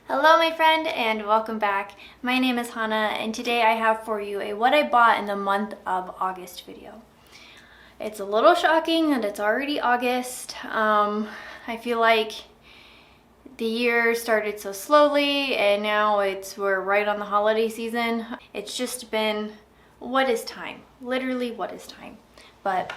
Hello my friend and welcome back. My name is Hannah and today I have for you a what I bought in the month of August video. It's a little shocking that it's already August. I feel like the year started so slowly and now we're right on the holiday season. It's just been, what is time? Literally, what is time? But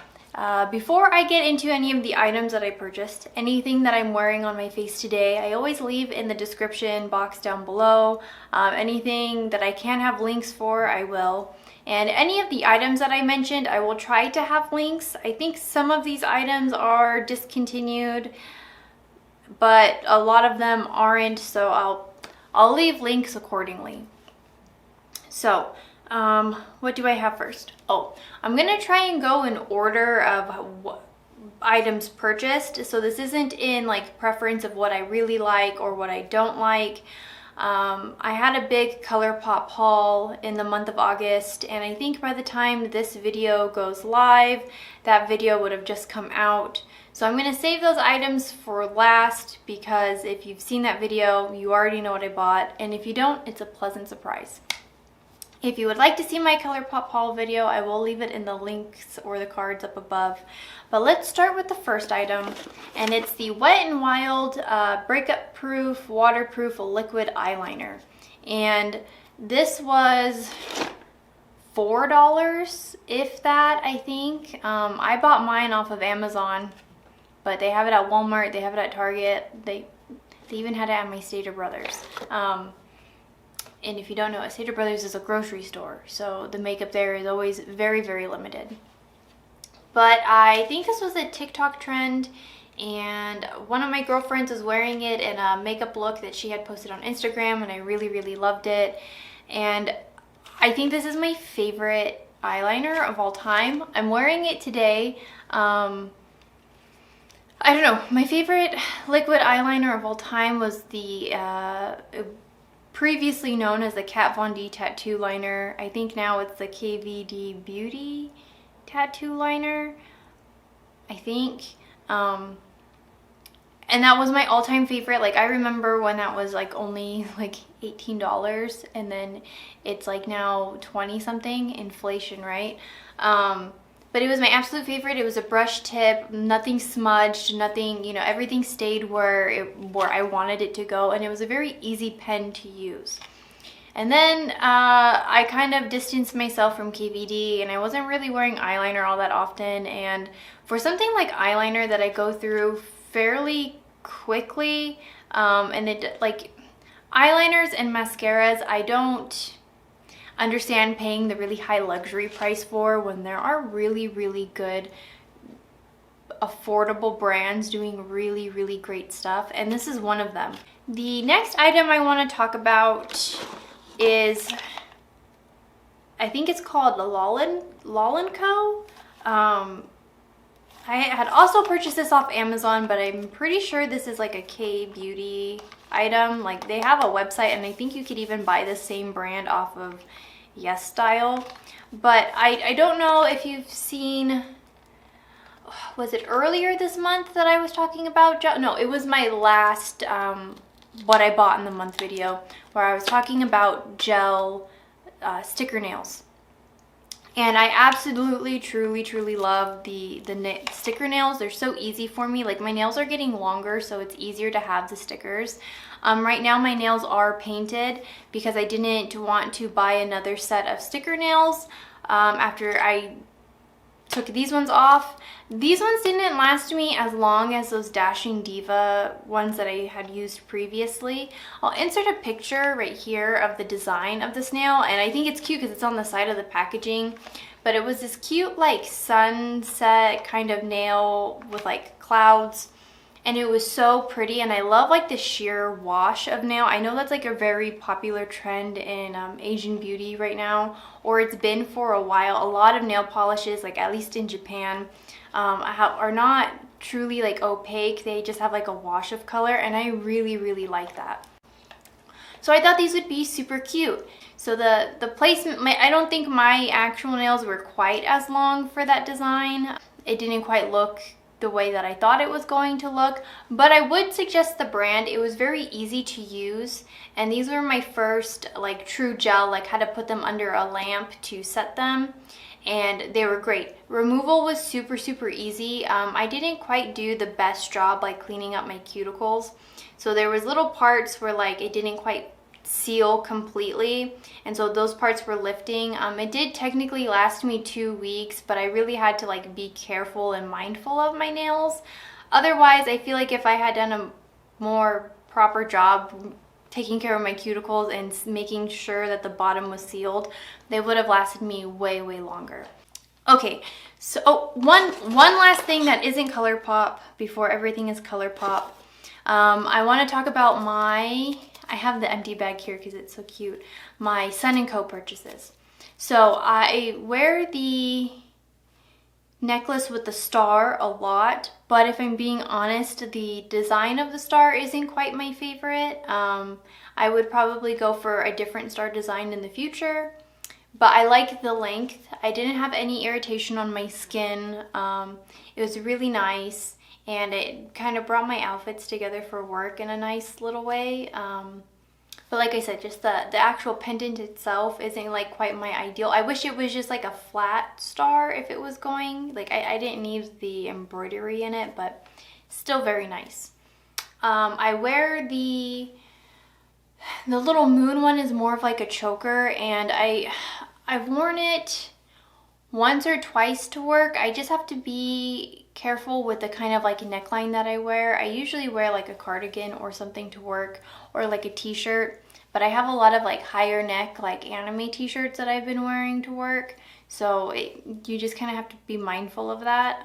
before I get into any of the items that I purchased, anything that I'm wearing on my face today, I always leave in the description box down below. Anything that I can have links for, I will. And any of the items that I mentioned, I will try to have links. I think some of these items are discontinued, but a lot of them aren't, so I'll leave links accordingly. So, what do I have first? Oh, I'm gonna try and go in order of what items purchased. So this isn't in like preference of what I really like or what I don't like. I had a big Colourpop haul in the month of August, and I think by the time this video goes live, that video would have just come out. So I'm gonna save those items for last because if you've seen that video, you already know what I bought, and if you don't, it's a pleasant surprise. If you would like to see my Colourpop haul video, I will leave it in the links or the cards up above. But let's start with the first item, and it's the Wet n Wild breakup proof, waterproof liquid eyeliner. And this was $4, if that, I think. I bought mine off of Amazon, but they have it at Walmart, they have it at Target, they even had it at my Stater Brothers. And if you don't know, a Stater Brothers is a grocery store, so the makeup there is always very, very limited. But I think this was a TikTok trend, and one of my girlfriends was wearing it in a makeup look that she had posted on Instagram, and I really, really loved it. And I think this is my favorite eyeliner of all time. I'm wearing it today. I don't know, my favorite liquid eyeliner of all time was the previously known as the Kat Von D tattoo liner. I think now it's the KVD Beauty tattoo liner, I think. And that was my all-time favorite. Like, I remember when that was like only like $18, and then it's like now 20 something, inflation, right? But it was my absolute favorite. It was a brush tip, nothing smudged, nothing, you know, everything stayed where I wanted it to go, and it was a very easy pen to use. And then I kind of distanced myself from KVD, and I wasn't really wearing eyeliner all that often. And for something like eyeliner that I go through fairly quickly, and it, like, eyeliners and mascaras, I don't understand paying the really high luxury price for when there are really, really good affordable brands doing really, really great stuff, and this is one of them. The next item I want to talk about is, I think it's called Loll & Co. I had also purchased this off Amazon, but I'm pretty sure this is like a K-beauty item. Like, they have a website, and I think you could even buy the same brand off of Yes Style. But I don't know if you've seen, was it earlier this month that I was talking about? No, it was my last what I bought in the month video, where I was talking about gel sticker nails. And I absolutely, truly, truly love the sticker nails. They're so easy for me. Like, my nails are getting longer, so it's easier to have the stickers. Right now my nails are painted because I didn't want to buy another set of sticker nails after I took these ones off. These ones didn't last me as long as those Dashing Diva ones that I had used previously. I'll insert a picture right here of the design of this nail, and I think it's cute because it's on the side of the packaging. But it was this cute like sunset kind of nail with like clouds, and it was so pretty. And I love like the sheer wash of nail. I know that's like a very popular trend in Asian beauty right now, or it's been for a while. A lot of nail polishes, like at least in Japan, are not truly like opaque. They just have like a wash of color, and I really, really like that. So I thought these would be super cute. So the placement, I don't think my actual nails were quite as long for that design. It didn't quite look the way that I thought it was going to look, but I would suggest the brand. It was very easy to use, and these were my first like true gel, like how to put them under a lamp to set them, and they were great. Removal was super easy. I didn't quite do the best job like cleaning up my cuticles, so there was little parts where like it didn't quite seal completely, and so those parts were lifting. It did technically last me 2 weeks, but I really had to like be careful and mindful of my nails. Otherwise, I feel like if I had done a more proper job taking care of my cuticles and making sure that the bottom was sealed, they would have lasted me way longer. Okay, so one last thing that isn't Colourpop before everything is Colourpop. I want to talk about I have the empty bag here because it's so cute, my Sun & Co purchases. So I wear the necklace with the star a lot, but if I'm being honest, the design of the star isn't quite my favorite. I would probably go for a different star design in the future, but I like the length. I didn't have any irritation on my skin. It was really nice, and it kind of brought my outfits together for work in a nice little way. But like I said, just the actual pendant itself isn't like quite my ideal. I wish it was just like a flat star if it was going. Like I didn't need the embroidery in it, but still very nice. I wear the little moon one is more of like a choker, and I've worn it once or twice to work. I just have to be careful with the kind of like neckline that I wear. I usually wear like a cardigan or something to work, or like a t-shirt, but I have a lot of like higher neck like anime t-shirts that I've been wearing to work, so you just kind of have to be mindful of that.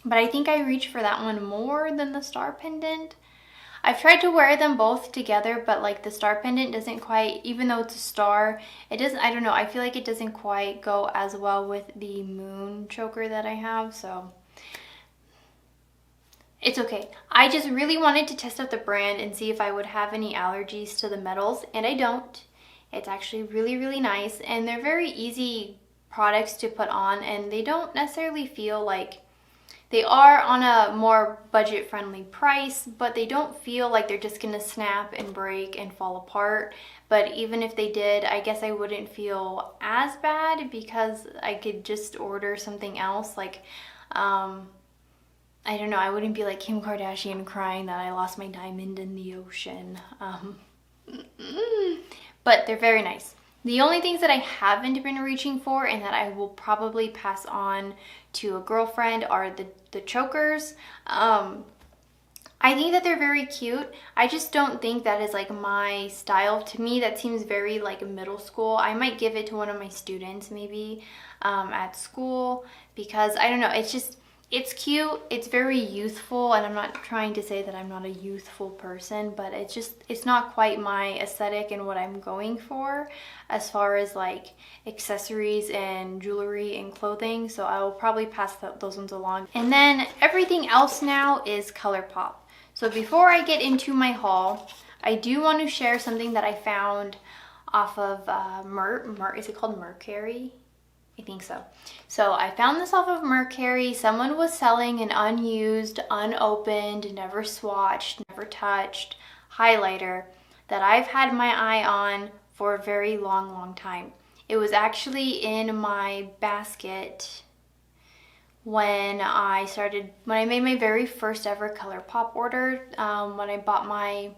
But I think I reach for that one more than the star pendant. I've tried to wear them both together, but like the star pendant doesn't quite, even though it's a star, it doesn't, I don't know, I feel like it doesn't quite go as well with the moon choker that I have, so it's okay. I just really wanted to test out the brand and see if I would have any allergies to the metals, and I don't. It's actually really nice, and they're very easy products to put on, and they don't necessarily feel like, they are on a more budget-friendly price, but they don't feel like they're just gonna snap and break and fall apart. But even if they did, I guess I wouldn't feel as bad because I could just order something else. Like, I don't know, I wouldn't be like Kim Kardashian crying that I lost my diamond in the ocean. But they're very nice. The only things that I haven't been reaching for and that I will probably pass on to a girlfriend are the chokers. I think that they're very cute. I just don't think that is like my style. To me, that seems very like middle school. I might give it to one of my students maybe at school, because I don't know, it's cute, it's very youthful, and I'm not trying to say that I'm not a youthful person, but it's not quite my aesthetic and what I'm going for as far as like accessories and jewelry and clothing, so I will probably pass those ones along. And then everything else now is Colourpop. So before I get into my haul, I do want to share something that I found off of is it called Mercari? I think so. So I found this off of Mercari. Someone was selling an unused, unopened, never swatched, never touched highlighter that I've had my eye on for a very long time. It was actually in my basket when I made my very first ever Colourpop order. When I bought my,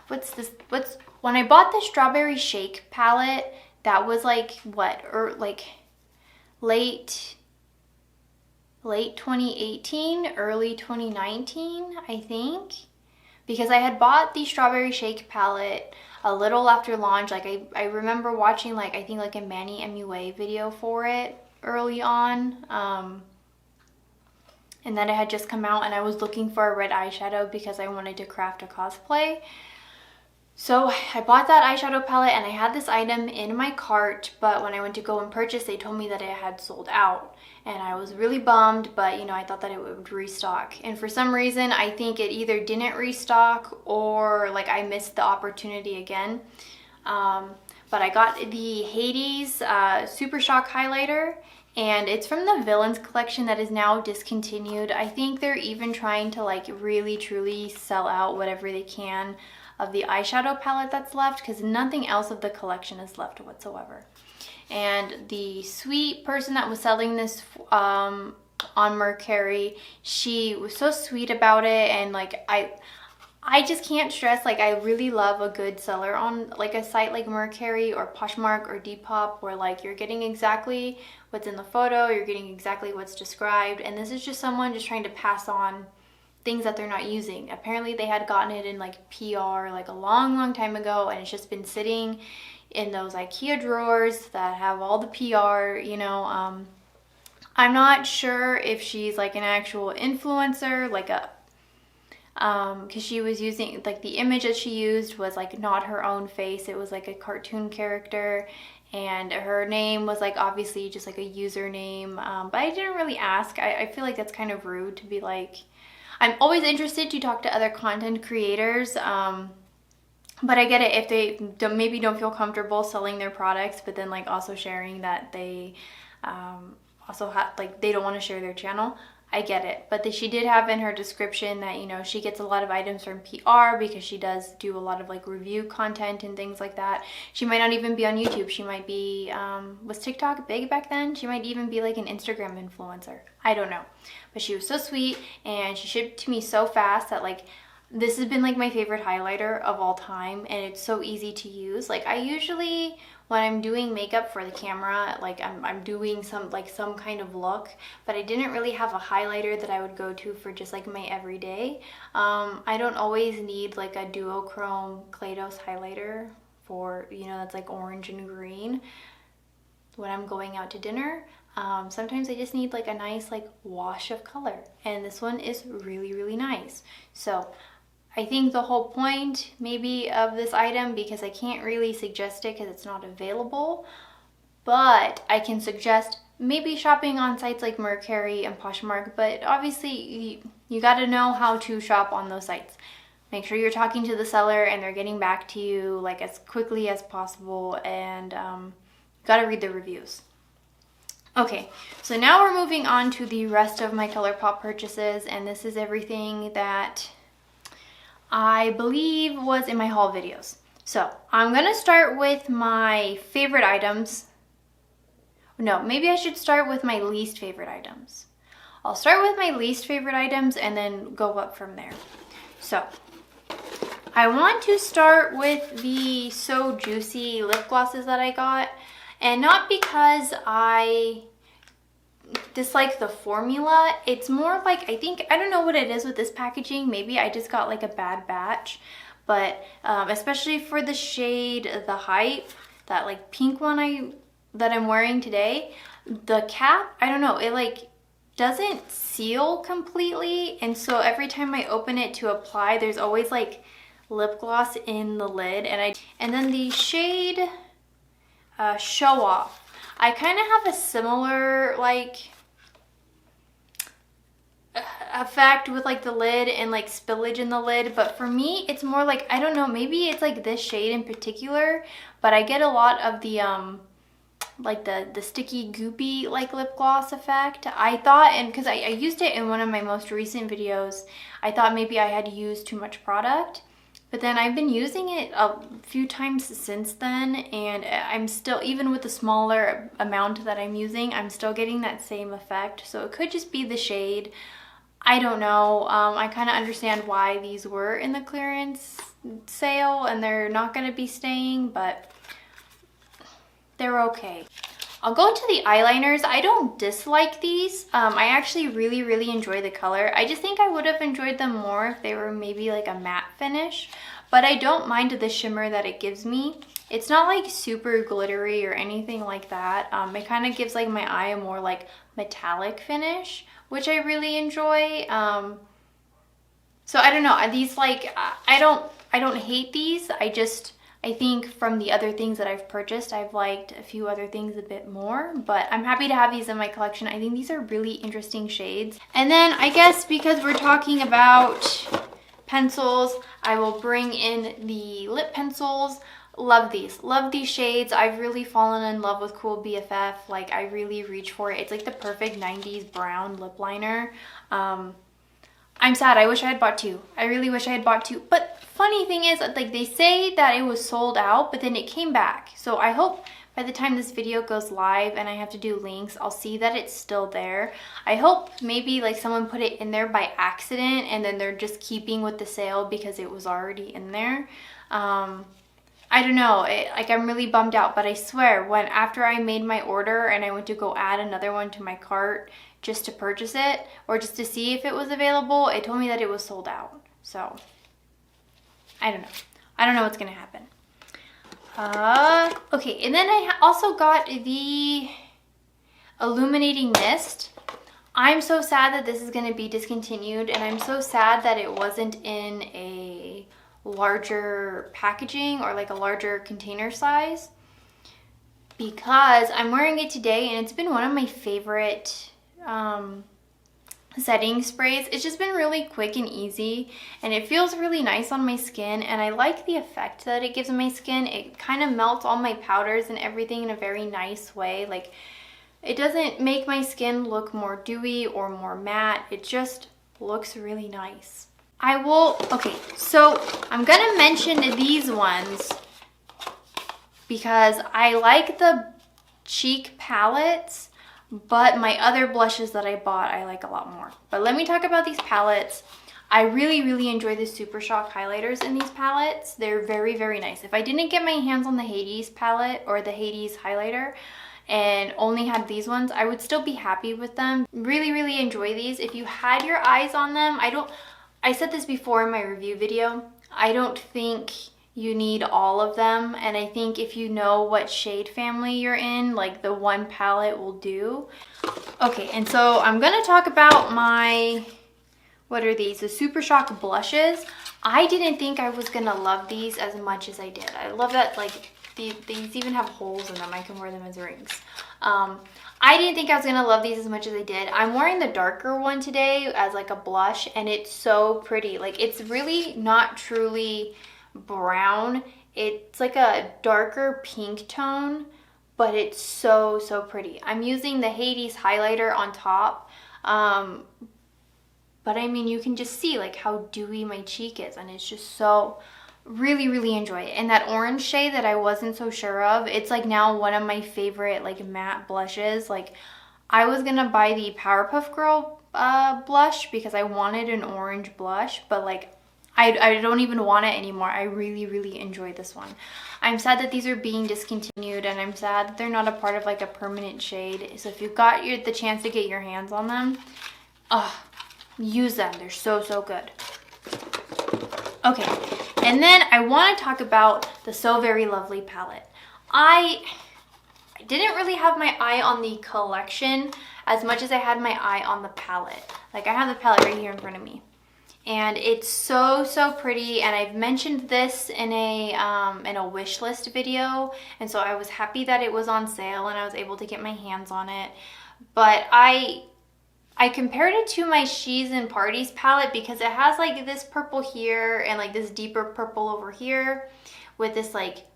when I bought the Strawberry Shake palette, that was like what, or like late 2018, early 2019, I think, because I had bought the Strawberry Shake palette a little after launch. Like I remember watching like, I think like a Manny MUA video for it early on, and then it had just come out, and I was looking for a red eyeshadow because I wanted to craft a cosplay. So I bought that eyeshadow palette, and I had this item in my cart, but when I went to go and purchase, they told me that it had sold out, and I was really bummed, but you know, I thought that it would restock, and for some reason I think it either didn't restock or like I missed the opportunity again. But I got the Hades Super Shock highlighter, and it's from the Villains collection that is now discontinued. I think they're even trying to like really truly sell out whatever they can of the eyeshadow palette that's left, because nothing else of the collection is left whatsoever. And the sweet person that was selling this on Mercari, she was so sweet about it, and like I just can't stress, like I really love a good seller on like a site like Mercari or Poshmark or Depop, where like you're getting exactly what's in the photo, you're getting exactly what's described, and this is just someone just trying to pass on things that they're not using. Apparently they had gotten it in like PR like a long time ago, and it's just been sitting in those IKEA drawers that have all the PR, you know. I'm not sure if she's like an actual influencer, like a because she was using like the image that she used was like not her own face, it was like a cartoon character, and her name was like obviously just like a username, but I didn't really ask. I feel like that's kind of rude to be like, I'm always interested to talk to other content creators, but I get it if they maybe don't feel comfortable selling their products, but then like also sharing that they also have like they don't want to share their channel. I get it, but she did have in her description that, you know, she gets a lot of items from PR because she does do a lot of like review content and things like that. She might not even be on YouTube. She might be, was TikTok big back then? She might even be like an Instagram influencer. I don't know. But she was so sweet, and she shipped to me so fast that like, this has been like my favorite highlighter of all time, and it's so easy to use. Like I usually, when I'm doing makeup for the camera, like I'm doing some kind of look, but I didn't really have a highlighter that I would go to for just like my everyday. I don't always need like a duochrome Play-Doh highlighter for, you know, that's like orange and green when I'm going out to dinner. Sometimes I just need like a nice like wash of color, and this one is really nice. So I think the whole point maybe of this item, because I can't really suggest it because it's not available, but I can suggest maybe shopping on sites like Mercari and Poshmark, but obviously you got to know how to shop on those sites. Make sure you're talking to the seller and they're getting back to you like as quickly as possible, and got to read the reviews. Okay, so now we're moving on to the rest of my Colourpop purchases, and this is everything that I believe was in my haul videos. So I'm gonna start with my favorite items. No, maybe I should start with my least favorite items. I'll start with my least favorite items and then go up from there. So I want to start with the So Juicy lip glosses that I got, and not because I dislike the formula. It's more like, I don't know what it is with this packaging. Maybe I just got like a bad batch, but especially for the shade The Hype, that like pink one that I'm wearing today, the cap, I don't know, it like doesn't seal completely, and so every time I open it to apply, there's always like lip gloss in the lid. And then the shade Show Off, I kind of have a similar like effect with like the lid and like spillage in the lid, but for me it's more like, I don't know, maybe it's like this shade in particular, but I get a lot of the like the sticky goopy like lip gloss effect. I thought, and because I used it in one of my most recent videos, I thought maybe I had used too much product. But then I've been using it a few times since then, and I'm still, even with the smaller amount that I'm using, I'm still getting that same effect. So it could just be the shade. I don't know. I kind of understand why these were in the clearance sale and they're not going to be staying, but they're okay. I'll go to the eyeliners. I don't dislike these. I actually really enjoy the color. I just think I would have enjoyed them more if they were maybe like a matte finish, but I don't mind the shimmer that it gives me. It's not like super glittery or anything like that. It kind of gives like my eye a more like metallic finish, which I really enjoy. So I don't know, these like, I don't hate these. I think from the other things that I've purchased, I've liked a few other things a bit more, but I'm happy to have these in my collection. I think these are really interesting shades. And then I guess because we're talking about pencils, I will bring in the lip pencils. Love these shades. I've really fallen in love with Cool BFF. Like, I really reach for it. It's like the perfect 90s brown lip liner. I'm sad. I wish I had bought two. I really wish I had bought two. But funny thing is, like, they say that it was sold out, but then it came back. So I hope by the time this video goes live and I have to do links, I'll see that it's still there. I hope maybe like someone put it in there by accident and then they're just keeping with the sale because it was already in there. I don't know, like, I'm really bummed out, but I swear, after I made my order and I went to go add another one to my cart just to purchase it, or just to see if it was available, it told me that it was sold out. So, I don't know. I don't know what's gonna happen. Okay, and then I also got the Illuminating Mist. I'm so sad that this is gonna be discontinued, and I'm so sad that it wasn't in a larger packaging or like a larger container size, because I'm wearing it today and it's been one of my favorite setting sprays. It's just been really quick and easy, and it feels really nice on my skin, and I like the effect that it gives on my skin. It kind of melts all my powders and everything in a very nice way. Like, it doesn't make my skin look more dewy or more matte. It just looks really nice. Okay, so I'm gonna mention these ones because I like the cheek palettes, but my other blushes that I bought I like a lot more. But let me talk about these palettes. I really enjoy the Super Shock highlighters in these palettes. They're very nice. If I didn't get my hands on the Hades palette or the Hades highlighter and only had these ones, I would still be happy with them. Really enjoy these. If you had your eyes on them, I said this before in my review video, I don't think you need all of them, and I think if you know what shade family you're in, like, the one palette will do. Okay, and so I'm gonna talk about what are these? The Super Shock blushes. I didn't think I was gonna love these as much as I did. I love that, like, these even have holes in them. I can wear them as rings. I didn't think I was gonna love these as much as I did. I'm wearing the darker one today as like a blush, and it's so pretty. Like, it's really not truly brown. It's like a darker pink tone, but it's so pretty. I'm using the Hades highlighter on top, but I mean, you can just see like how dewy my cheek is, and it's just so really enjoy it. And that orange shade that I wasn't so sure of, it's like now one of my favorite like matte blushes. Like, I was gonna buy the Powerpuff Girl blush because I wanted an orange blush, but like I don't even want it anymore. I really enjoy this one. I'm sad that these are being discontinued, and I'm sad that they're not a part of like a permanent shade. So if you've got the chance to get your hands on them, use them. They're so good. Okay, and then I want to talk about the So Very Lovely palette. I didn't really have my eye on the collection as much as I had my eye on the palette. Like, I have the palette right here in front of me, and it's so pretty. And I've mentioned this in a wish list video, and so I was happy that it was on sale and I was able to get my hands on it. But I compared it to my She's in Parties palette because it has like this purple here and like this deeper purple over here with this like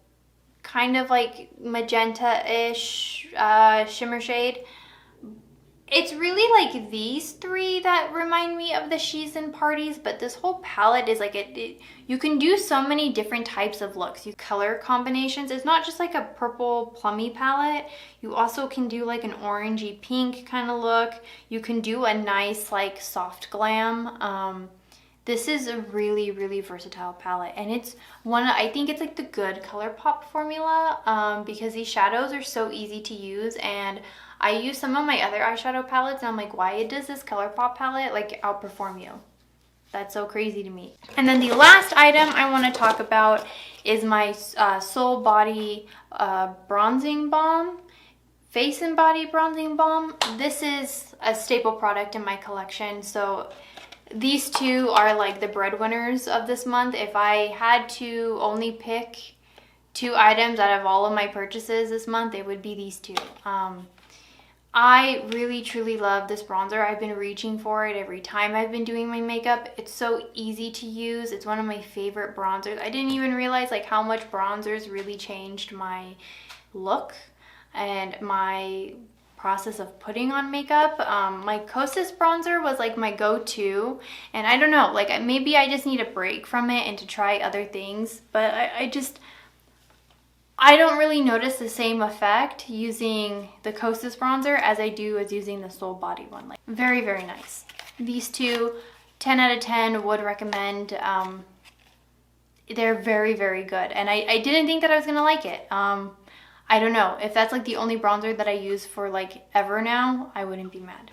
kind of like magenta-ish shimmer shade. It's really like these three that remind me of the She's in Parties, but this whole palette is like you can do so many different types of looks. Color combinations. It's not just like a purple plummy palette. You also can do like an orangey pink kind of look. You can do a nice like soft glam. This is a really versatile palette, and it's I think it's like the good Colourpop formula because these shadows are so easy to use, and I use some of my other eyeshadow palettes and I'm like, why does this Colourpop palette like outperform you? That's so crazy to me. And then the last item I want to talk about is my Soul Body Bronzing Balm. Face and Body Bronzing Balm. This is a staple product in my collection, so these two are like the breadwinners of this month. If I had to only pick two items out of all of my purchases this month, it would be these two. I really truly love this bronzer. I've been reaching for it every time I've been doing my makeup. It's so easy to use. It's one of my favorite bronzers. I didn't even realize like how much bronzers really changed my look and my process of putting on makeup. My Kosas bronzer was like my go-to, and I don't know, like maybe I just need a break from it and to try other things, but I don't really notice the same effect using the Kosas bronzer as I do as using the Soul Body one. Like very, very nice. These two, 10 out of 10 would recommend. They're very, very good. And I didn't think that I was gonna like it. I don't know. If that's like the only bronzer that I use for like ever now, I wouldn't be mad.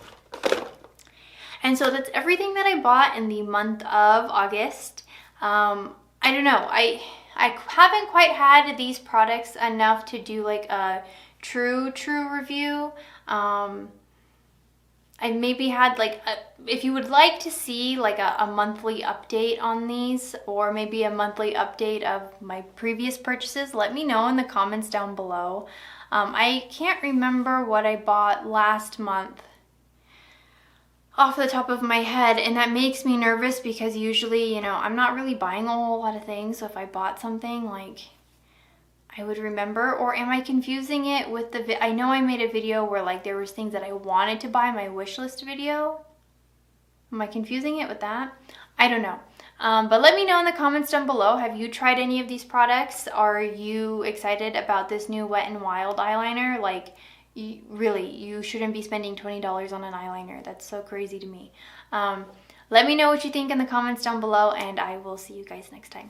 And so that's everything that I bought in the month of August. I don't know. I haven't quite had these products enough to do like a true review. I maybe had like if you would like to see like a monthly update on these, or maybe a monthly update of my previous purchases, let me know in the comments down below. I can't remember what I bought last month off the top of my head, and that makes me nervous because usually, you know, I'm not really buying a whole lot of things, so if I bought something, like, I would remember. Or am I confusing it with the I know I made a video where like there was things that I wanted to buy, my wish list video. Am I confusing it with that? I don't know. But let me know in the comments down below. Have you tried any of these products? Are you excited about this new Wet n Wild eyeliner? Like, really, you shouldn't be spending $20 on an eyeliner. That's so crazy to me. Let me know what you think in the comments down below, and I will see you guys next time.